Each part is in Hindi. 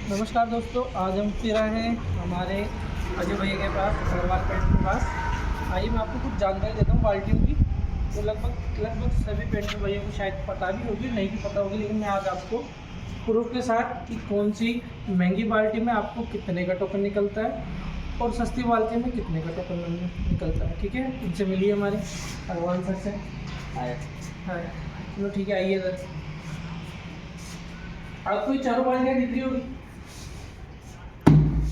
नमस्कार दोस्तों, आज हम फिर आए हैं हमारे अजय भैया के पास, अग्रवाल पेंट के पास। आइए मैं आपको कुछ जानकारी देता हूँ बाल्टियों की। तो लगभग सभी पेंटर भैया को शायद पता भी होगी, नहीं भी पता होगी, लेकिन मैं आज आपको प्रूफ के साथ कि कौन सी महंगी बाल्टी में आपको कितने का टोकन निकलता है और सस्ती बाल्टी में कितने का टोकन निकलता है। ठीक है, इनसे मिलिए हमारे अग्रवाल सर से। हाय। चलो ठीक है, आइए सर। आपको ये चारों बाल्टियाँ दिख रही होगी,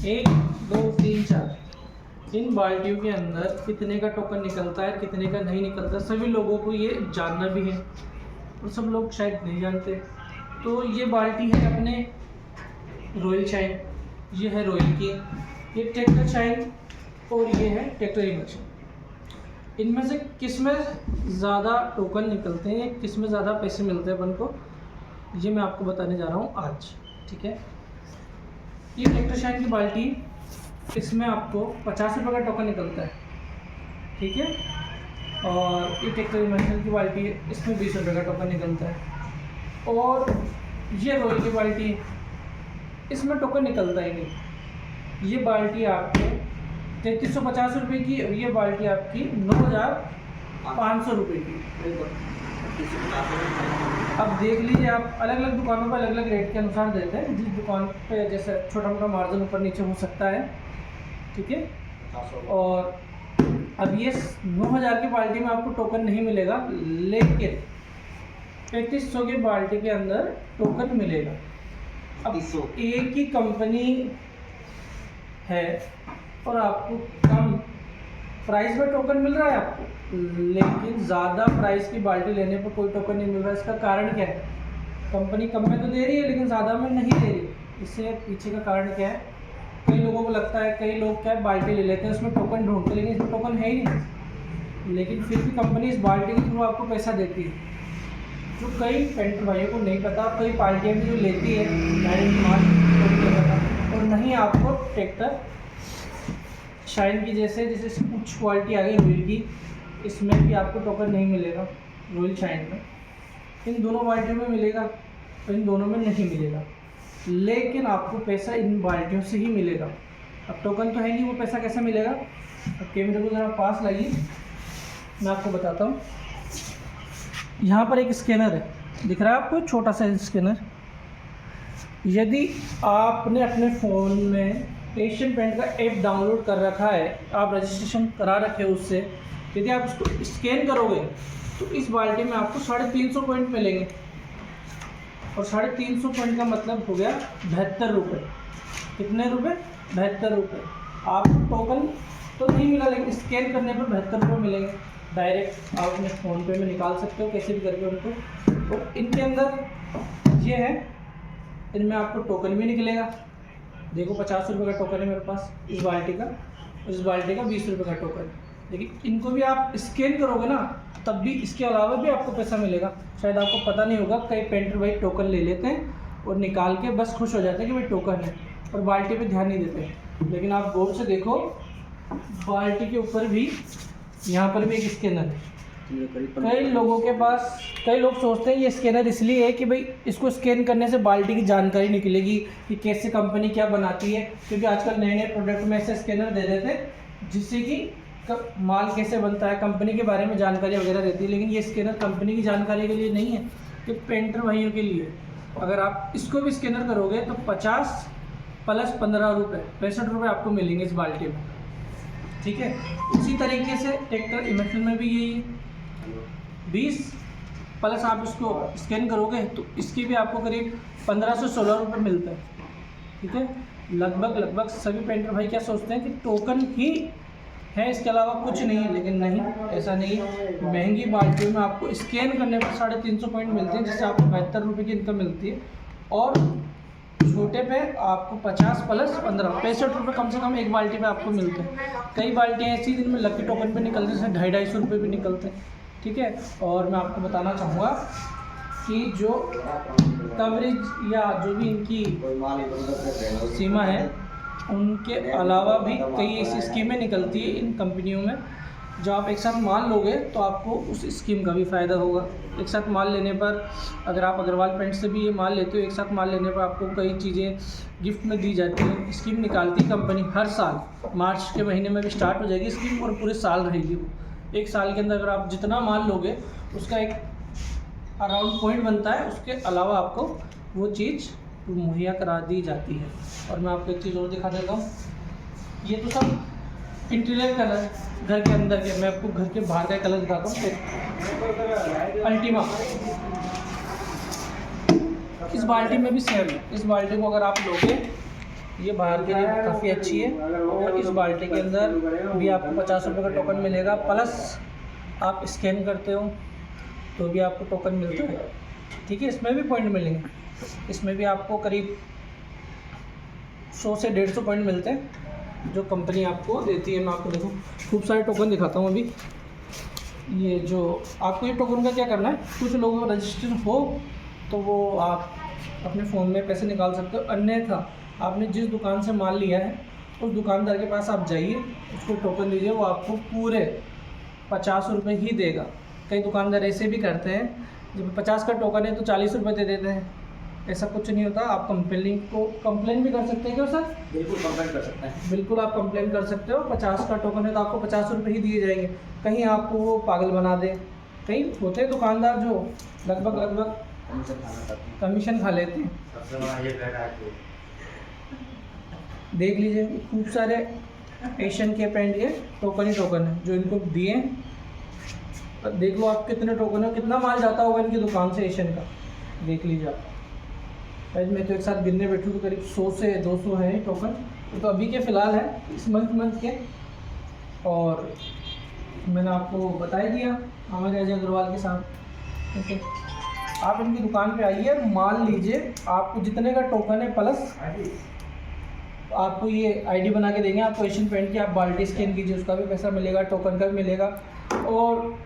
1 2 3 4। इन बाल्टियों के अंदर कितने का टोकन निकलता है, कितने का नहीं निकलता, सभी लोगों को ये जानना भी है और सब लोग शायद नहीं जानते। तो ये बाल्टी है अपने रॉयल शाइन, ये है रॉयल की, ये ट्रैक्टर शाइन और ये है ट्रैक्टर इमर्शन। इनमें से किस में ज़्यादा टोकन निकलते हैं, किस में ज़्यादा पैसे मिलते हैं अपन को, ये मैं आपको बताने जा रहा हूँ आज। ठीक है, ये ट्रैक्टर शाइन की बाल्टी, इसमें आपको 50 रुपये का टोकन निकलता है। ठीक है, और ये ट्रैक्टर इमर्शन की बाल्टी है, इसमें 20 रुपये का टोकन निकलता है। और ये रॉयल की बाल्टी, इसमें टोकन निकलता ही नहीं। ये बाल्टी आपको 3350 रुपये की, और ये बाल्टी आपकी 9500 रुपये की। अब देख लीजिए, आप अलग अलग दुकानों पर अलग अलग रेट के अनुसार देते हैं। जिस दुकान पे जैसे छोटा मोटा मार्जिन ऊपर नीचे हो सकता है। ठीक है, और अब ये 9000 की बाल्टी में आपको टोकन नहीं मिलेगा, लेकिन 3500 की बाल्टी के अंदर टोकन मिलेगा। अब एक ही कंपनी है और आपको कम प्राइस में टोकन मिल रहा है आपको, लेकिन ज़्यादा प्राइस की बाल्टी लेने पर कोई टोकन नहीं मिल रहा है। इसका कारण क्या है? कंपनी कम में तो दे रही है लेकिन ज़्यादा में नहीं दे रही। इससे पीछे का कारण क्या है? कई लोगों को लगता है, कई लोग क्या है, बाल्टी ले लेते हैं, उसमें टोकन ढूंढते हैं, लेकिन इसमें टोकन है ही नहीं, लेकिन फिर भी कंपनी इस बाल्टी के थ्रू आपको पैसा देती है। जो कई पेंटर भाइयों को नहीं पता, कई पार्टियाँ भी जो लेती है और नहीं आपको ट्रैक्टर शाइन की जैसे कुछ क्वालिटी आ गई रॉयल की, इसमें भी आपको टोकन नहीं मिलेगा। रॉयल शाइन में इन दोनों बाल्टियों में मिलेगा, तो इन दोनों में नहीं मिलेगा, लेकिन आपको पैसा इन बाल्टियों से ही मिलेगा। अब टोकन तो है नहीं, वो पैसा कैसे मिलेगा? अब कैमरे को ज़रा पास लाइए, मैं आपको बताता हूँ। यहाँ पर एक स्कैनर है, दिख रहा है आपको, छोटा सा स्कैनर। यदि आपने अपने फ़ोन में एशियन पेंट का ऐप डाउनलोड कर रखा है, आप रजिस्ट्रेशन करा रखे हो उससे, यदि आप उसको स्कैन करोगे तो इस बाल्टी में आपको 350 पॉइंट मिलेंगे। और 350 पॉइंट का मतलब हो गया 72 रुपये। कितने रुपये? 72 रुपये। आपको टोकन तो नहीं मिला, लेकिन स्कैन करने पर 72 रुपये मिलेंगे। डायरेक्ट आप अपने फ़ोन पे में निकाल सकते हो, कैसे भी करके उनको। और इनके अंदर ये है, इनमें आपको टोकन भी निकलेगा। देखो 50 रुपये का टोकन है मेरे पास इस बाल्टी का, इस बाल्टी का 20 रुपये का टोकन। लेकिन इनको भी आप स्कैन करोगे ना, तब भी इसके अलावा भी आपको पैसा मिलेगा। शायद आपको पता नहीं होगा, कई पेंटर भाई टोकन ले लेते हैं और निकाल के बस खुश हो जाते हैं कि भाई टोकन है, और बाल्टी पे ध्यान नहीं देते। लेकिन आप गौर से देखो, बाल्टी के ऊपर भी, यहाँ पर भी एक स्कैनर है। कई लोगों के पास, कई लोग सोचते हैं ये स्कैनर इसलिए है कि भाई इसको स्कैन करने से बाल्टी की जानकारी निकलेगी कि कैसे कंपनी क्या बनाती है, क्योंकि आजकल नए नए प्रोडक्ट में ऐसे स्कैनर दे देते हैं जिससे कि माल कैसे बनता है, कंपनी के बारे में जानकारी वगैरह रहती है। लेकिन ये स्कैनर कंपनी की जानकारी के लिए नहीं है, ये पेंटर भाइयों के लिए। अगर आप इसको भी स्कैनर करोगे तो 50 + 15 रुपये, 65 रुपये आपको मिलेंगे इस बाल्टी में। ठीक है, उसी तरीके से ट्रैक्टर इमर्शन में भी यही है, 20 प्लस आप इसको स्कैन करोगे तो इसकी भी आपको करीब 15 से 16 रुपये मिलता है। ठीक है, लगभग सभी पेंटर भाई क्या सोचते हैं कि टोकन ही है, इसके अलावा कुछ नहीं है, लेकिन नहीं, ऐसा नहीं है। महंगी बाल्टियों में आपको स्कैन करने पर 350 पॉइंट मिलते हैं, जिससे आपको 72 रुपये की इनकम मिलती है। और छोटे पे आपको 50 + 15 65 रुपये कम से कम एक बाल्टी पे आपको मिलते हैं। कई बाल्टियाँ ऐसी जिनमें लकी टोकन पे निकलते हैं, 250-250 रुपये भी निकलते हैं। ठीक है, और मैं आपको बताना चाहूँगा कि जो कवरेज या जो भी इनकी सीमा है, उनके अलावा भी कई ऐसी स्कीमें निकलती है इन कंपनियों में, जब आप एक साथ माल लोगे तो आपको उस स्कीम का भी फ़ायदा होगा। एक साथ माल लेने पर, अगर आप अग्रवाल पेंट से भी ये माल लेते हो, एक साथ माल लेने पर आपको कई चीज़ें गिफ्ट में दी जाती हैं। स्कीम निकालती है कंपनी हर साल, मार्च के महीने में भी स्टार्ट हो जाएगी स्कीम और पूरे साल रहेगी वो। एक साल के अंदर अगर आप जितना माल लोगे उसका एक अराउंड पॉइंट बनता है, उसके अलावा आपको वो चीज़ मुहैया करा दी जाती है। और मैं आपको एक चीज़ और दिखा देता हूँ, ये तो सब इंटीरियर कलर घर के अंदर के, मैं आपको घर के बाहर का कलर दिखाता हूँ। अल्टीमा, इस बाल्टी में भी सेम है। इस बाल्टी को अगर आप लोगे, ये बाहर के लिए काफ़ी अच्छी है और इस बाल्टी के अंदर भी आपको 50 रुपये का टोकन मिलेगा, प्लस आप स्कैन करते हो तो भी आपको टोकन मिलता है। ठीक है, इसमें भी पॉइंट मिलेंगे, इसमें भी आपको करीब 100 से 150 पॉइंट मिलते हैं जो कंपनी आपको देती है। मैं आपको देखो खूब सारे टोकन दिखाता हूँ अभी। ये जो आपको ये टोकन का क्या करना है, कुछ लोगों का रजिस्ट्रेशन हो तो वो आप अपने फ़ोन में पैसे निकाल सकते हो, अन्यथा आपने जिस दुकान से माल लिया है उस दुकानदार के पास आप जाइए, उसको टोकन दीजिए, वो आपको पूरे 50 रुपये ही देगा। कई दुकानदार ऐसे भी करते हैं, जब 50 का टोकन है तो 40 रुपये दे देते हैं। ऐसा कुछ नहीं होता। आप कंप्लेन भी कर सकते हैं क्या सर? बिल्कुल कंप्लेन कर सकते हैं। बिल्कुल आप कंप्लेन कर सकते हो। 50 का टोकन है तो आपको 50 रुपये ही दिए जाएंगे। कहीं आपको वो पागल बना दे, कई होते हैं दुकानदार जो लगभग कमीशन खा लेते हैं। देख लीजिए खूब सारे एशियन के पेंट के टोकन ही टोकन है जो इनको दिए। देख लो आप कितने टोकन है, कितना माल जाता होगा इनकी दुकान से एशियन का, देख लीजिए आप। मैं तो एक साथ गिनने बैठूँ तो करीब 100 से 200 है टोकन। तो अभी के फ़िलहाल है इस मंथ के, और मैंने आपको बता ही दिया हमारे अजय अग्रवाल के साथ। ठीक है, आप इनकी दुकान पे आइए, माल लीजिए, आपको जितने का टोकन है प्लस आपको ये आईडी बना के देंगे आपको एशियन पेंट की। आप बाल्टी स्कैन कीजिए, उसका भी पैसा मिलेगा, टोकन का भी मिलेगा। और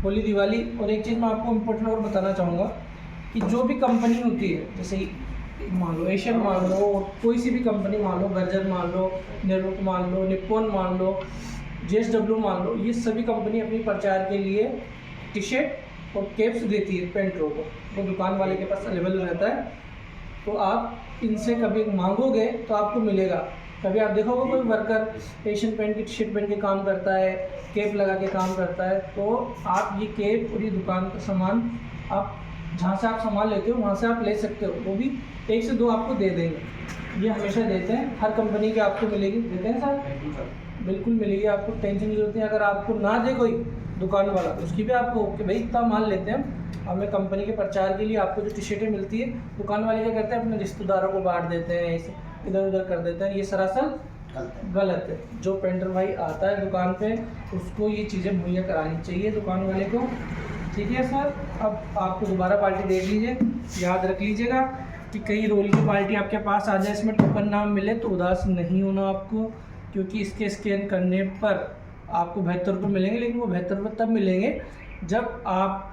होली दिवाली, और एक चीज़ मैं आपको इम्पोर्टेंट और बताना चाहूँगा कि जो भी कंपनी होती है, जैसे मान लो एशियन मान लो, कोई सी भी कंपनी मान लो, बर्जर मान लो, नेरुक मान लो, निप्पॉन मान लो, JSW मान लो, ये सभी कंपनी अपनी प्रचार के लिए टी शर्ट और कैप्स देती है पेंटरों को, वो दुकान वाले के पास अवेलेबल रहता है। तो आप इनसे कभी मांगोगे तो आपको मिलेगा। कभी आप देखोगे कोई वर्कर एशियन पेंट की टी शर्ट पहन के काम करता है, कैप लगा के काम करता है, तो आप ये कैप और ये दुकान का सामान आप जहाँ से आप सामान लेते हो वहाँ से आप ले सकते हो, वो भी 1 से 2 आपको दे देंगे। ये हमेशा देते हैं, हर कंपनी के आपको मिलेगी। देते हैं सर? बिल्कुल मिलेगी, आपको टेंशन की जरूरत नहीं। अगर आपको ना दे कोई दुकान वाला तो उसकी भी आपको कि भाई इतना माल लेते हैं हमें कंपनी के प्रचार के लिए, आपको जो टी शर्टें मिलती है, दुकान वाले क्या करते हैं अपने रिश्तेदारों को बांट देते हैं, ऐसे इधर उधर कर देते हैं। ये सरासर गलत है। जो पेंटर भाई आता है दुकान पे उसको ये चीज़ें मुहैया करानी चाहिए दुकान वाले को। ठीक है सर, अब आपको दोबारा पार्टी देख लीजिए, याद रख लीजिएगा कि कहीं रोल की पार्टी आपके पास आ जाए, इसमें टोकन ना मिले तो उदास नहीं होना आपको, क्योंकि इसके स्कैन करने पर आपको 72 रुपये मिलेंगे। लेकिन वो 72 रुपये तब मिलेंगे जब आप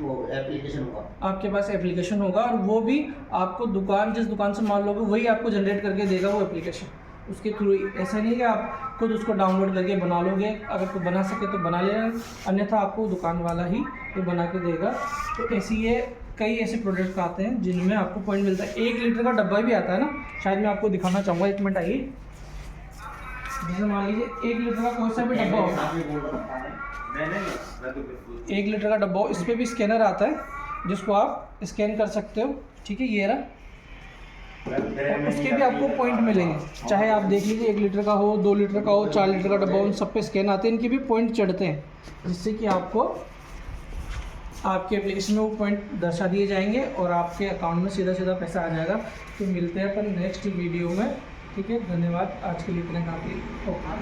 वो एप्लीकेशन होगा, आपके पास एप्लीकेशन होगा, और वो भी आपको जिस दुकान से माल लोगे वही आपको जनरेट करके देगा वो एप्लीकेशन। उसके थ्रू ऐसा नहीं कि आप खुद उसको डाउनलोड करके बना लोगे, अगर कोई बना सके तो बना लेना, अन्यथा आपको दुकान वाला ही ये बना के देगा। तो ऐसी ये कई ऐसे प्रोडक्ट आते हैं जिनमें आपको पॉइंट मिलता है। 1 लीटर का डब्बा भी आता है ना, शायद मैं आपको दिखाना चाहूँगा, 1 मिनट आइए। जैसे मान लीजिए 1 लीटर का कोई सा भी डब्बा होगा, 1 लीटर का डब्बा हो, इस पर भी स्कैनर आता है जिसको आप स्कैन कर सकते हो। ठीक है, ये रहा, और उसके भी आपको पॉइंट मिलेंगे। चाहे आप देख लीजिए 1 लीटर का हो, 2 लीटर का हो, 4 लीटर का डब्बा हो, उन सब पे स्कैन आते हैं, इनके भी पॉइंट चढ़ते हैं, जिससे कि आपको आपके एप्लीकेशन में वो पॉइंट दर्शा दिए जाएंगे और आपके अकाउंट में सीधा सीधा पैसा आ जाएगा। तो मिलते हैं अपन नेक्स्ट वीडियो में। ठीक है, धन्यवाद, आज के लिए इतना काफ़ी। ओके।